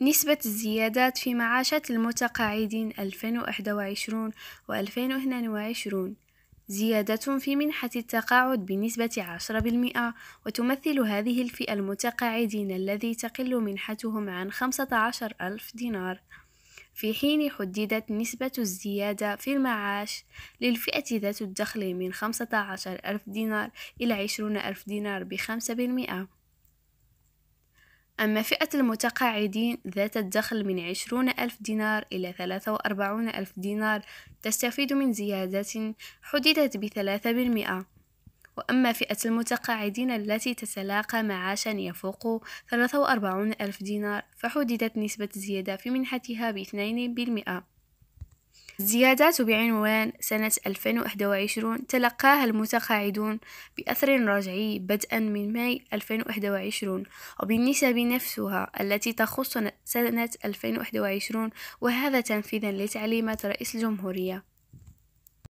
نسبة الزيادات في معاشات المتقاعدين 2021 و 2022 زيادة في منحة التقاعد بنسبة 10%، وتمثل هذه الفئة المتقاعدين الذي تقل منحتهم عن 15,000 دينار، في حين حددت نسبة الزيادة في المعاش للفئة ذات الدخل من 15,000 دينار إلى 20,000 دينار ب5%. أما فئة المتقاعدين ذات الدخل من 20,000 دينار إلى 43,000 دينار تستفيد من زيادة حددت ب3%. وأما فئة المتقاعدين التي تتلاقى معاشا يفوق 43,000 دينار فحددت نسبة الزيادة في منحتها ب2%. الزيادات بعنوان سنة 2021 تلقاها المتقاعدون بأثر رجعي بدءا من ماي 2021، وبالنسب نفسها التي تخص سنة 2021، وهذا تنفيذا لتعليمات رئيس الجمهورية.